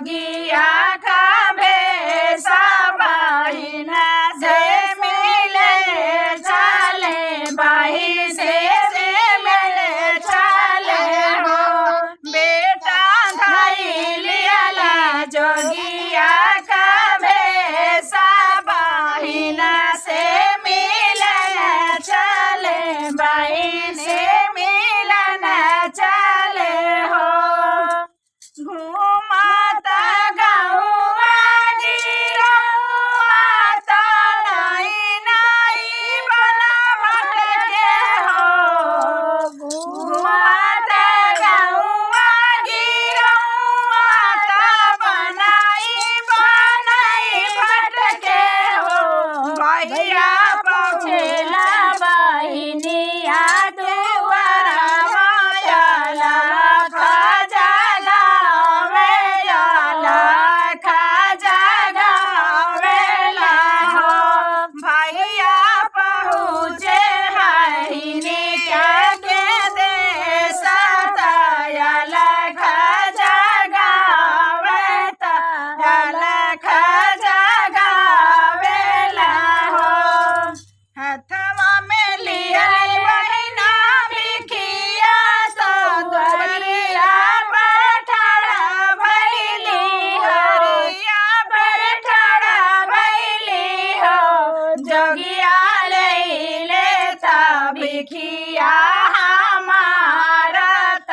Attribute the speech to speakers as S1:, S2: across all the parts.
S1: जोगिया का भेसा बहिन से मिले चले बहिन से मिले चले हो बेटा धाई लियाला जोगिया का भेसा बहिन से मिले चले बहिन से मिलन चले हो घूमता गौआ गिरौआ तनाई नाई बला भटके हो घूमता गौआ गिरौआ बनाई भटके हो भैया पहुँचेला बहिनिया दुआरा मायाला खाजा गावेला खाजा गावेला हो भैया पहुँचे बहिनी के देश तयाला खाजा गावे तयाला खाजा गावेला हो हथवा में लिया बहिना भिखिया तो द्वारिया बैठड़ा भैली हरिया बैठड़ा भैली हो जोगिया ले लेता भिखिया हमारा त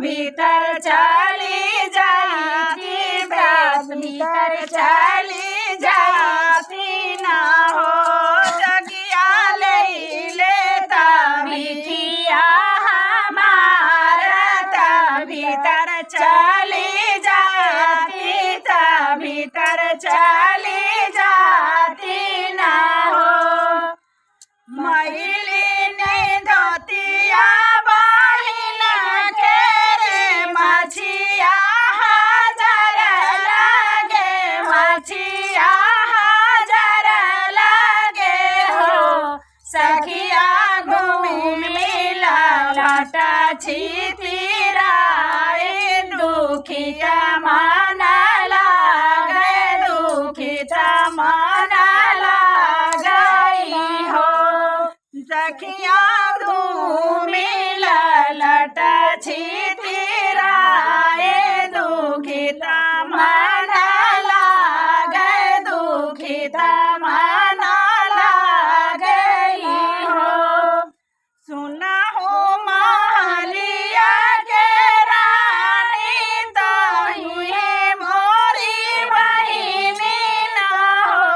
S1: भीतर चली जाती भीतर चली जाती ना हो जगिया ले लेता भिखिया हमारा त भीतर चली जाती त भीतर चली जाती ना हो महिली ने धोतिया बहिन के रे मछिया हजार लागे मछिया हजार लागे हो सखिया घूम मिला लटा छितिराए दुखिया माना लागे दुखिता माना लागई हो सखिया घूमिला लटा छितिराए दुखिता माना लागे दुखिता माना लागई हो सुना हो मालिया के रानी तो ये मोरी बहिनी ना हो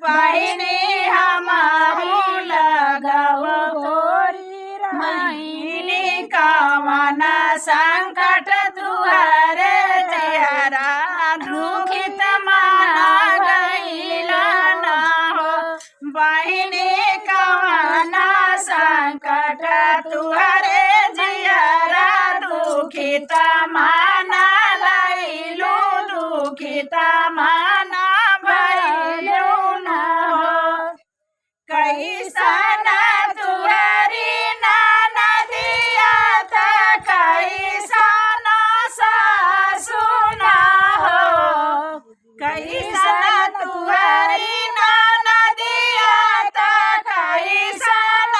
S1: बहिनी हमारी लगाओ गोरी बहिनी कामना संकट तुहरे जियारा दुखित माना गईला ना हो बहिनी कामना संकट तुहरे जियारा दुखित माना लैलू दुखित माना भैलू ना हो कैसन तुहरी नाना दिया था कैसन सासु ना हो कैसन तुहरी नाना दिया था कैसन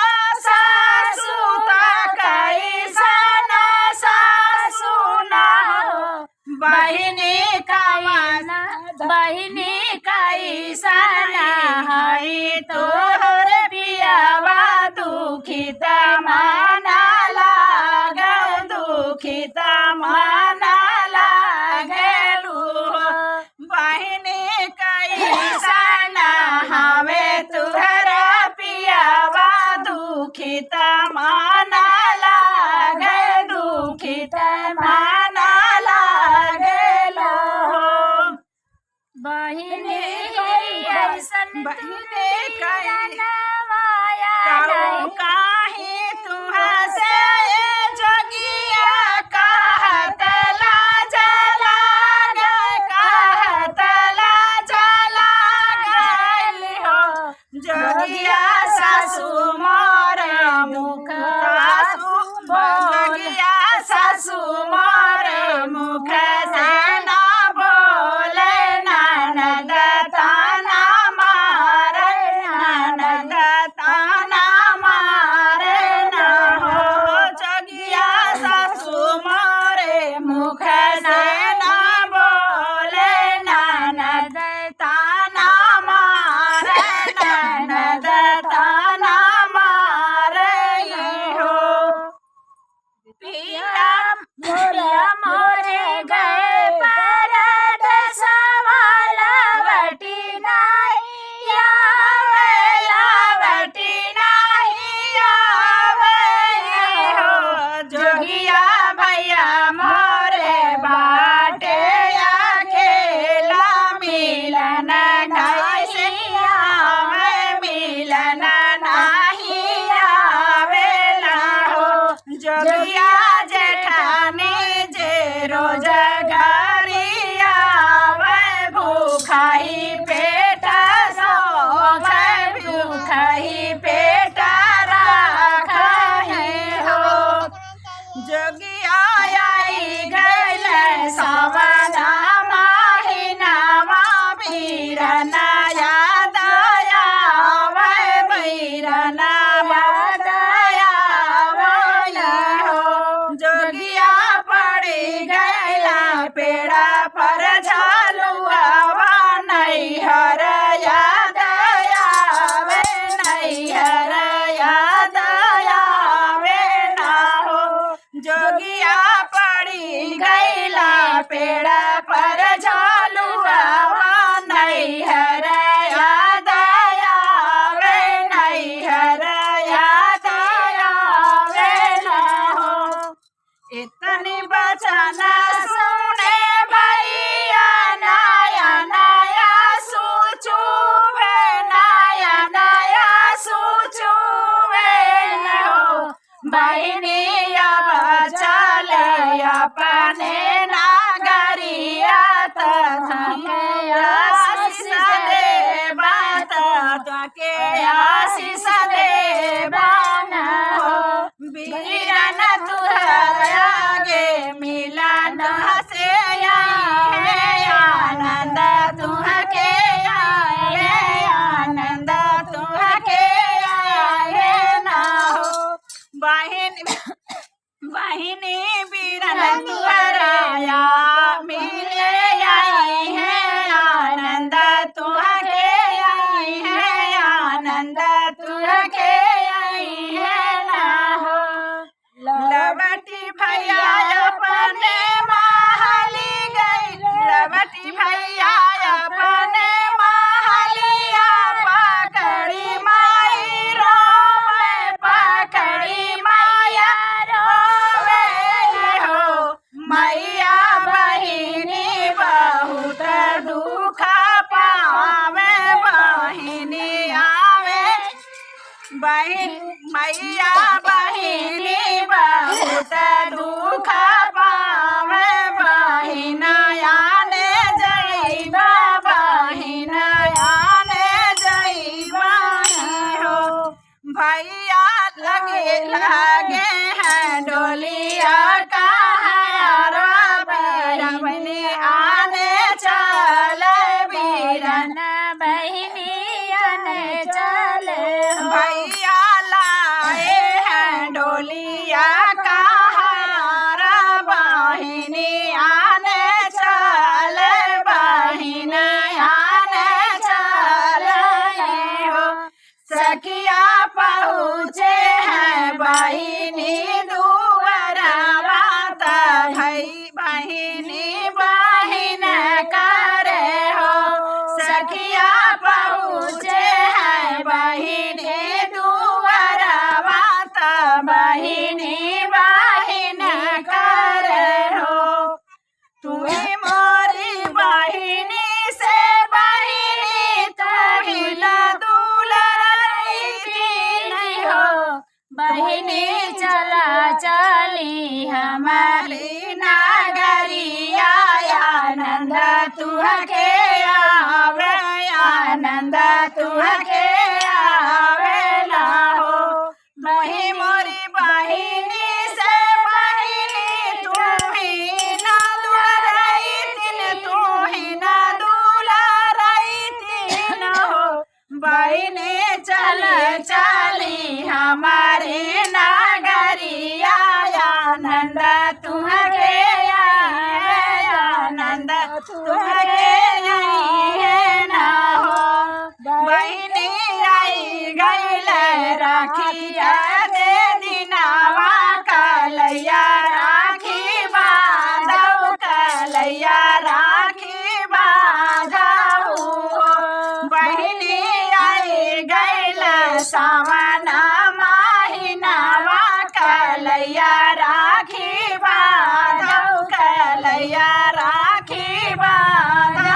S1: सासु था कैसन सासु ना हो बहिनी कामना बहिनी कैसन है तोहर पियावा दुखित माना लाग दुखित माना लागलू बहिनी कैसन हवे तुहरा पियावा दुखित माना लाग दुखित माना लागलो बहिनी कैसन बहिनी कैसन कहूँ काहे तुहा से जोगिया कहतला जला गए कहतला जला गए हो जोगिया सासू मोर मुख सासू जोगिया सासू मोर मुख से ना बोल झालुआ नैहर याद आवे नैहर याद आवे ना हो जोगिया पड़ी गैला पेड़ पर झालुआ नैहर याद आवे नैहर याद आवे ना हो इतनी बचना सुने भैया नया नया सोचुवे नया नया सोचुवे हो बहनिया चले अपने नागरिया तके आशीष दे बात तके आशीष दे बाना हो वीरन तुहरा आगे मिलन से आए आनंद तुहके आए आनंद तुहके आए ना हो बहिनी वीरन तुहरा मिले आई है आनंद तुहके आई है आनंद तुहके आई है ना हो लवटी भैया अपने महली गई लवटी भैया अपने महलिया पकड़ी माई रोवे पकड़ी माया रोवे हो मैया बहिनी बहुत दुख पावे बहिनी आवे मैया बहिनी बहुत दुख पावे बहिना आने जइबा बहिना आने जइबा हो भैया लगे लगे हैं डोलिया का बहिनी आने चले वीरन बहिनी आने चले भैया लाए हैं डोलिया का हारा बहिनी आने चले बहिनी आने चले हो सखिया पहुँचे हैं बहिनी दुआरा बात भई बहिनी बहिन करे हो सखिया पहुँचे हैं बहिनी दुआरा बात बहिनी बहिन करे हो तुम्हें मोरी बहिनी से बहिनी तहिल दुलरई नहीं हो बहिनी चला चली हमारी नागरिया आनंद तुहके आवे आनंद तुहके आवे ना हो बही मोरी बहिनी से बहिनी तुम्ही ना दुलरई तीन तुम्ही ना दुलरई तीन हो बहिनी चल चली हमारे नागरिया आनंद तुहके आनंद तुहके है ना हो बहिनी आई गईल राखिया दे दिनावा कलैया राखी बांधो कलैया राखी बांधो बहिनी आई गईल सावन महीनावा कलैया राखी बांधो कलैया राखी बांधो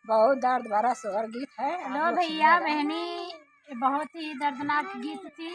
S2: बहुत दर्द भरा स्वर गीत है।
S1: हेलो भैया बहनी, ये बहुत ही दर्दनाक गीत थी।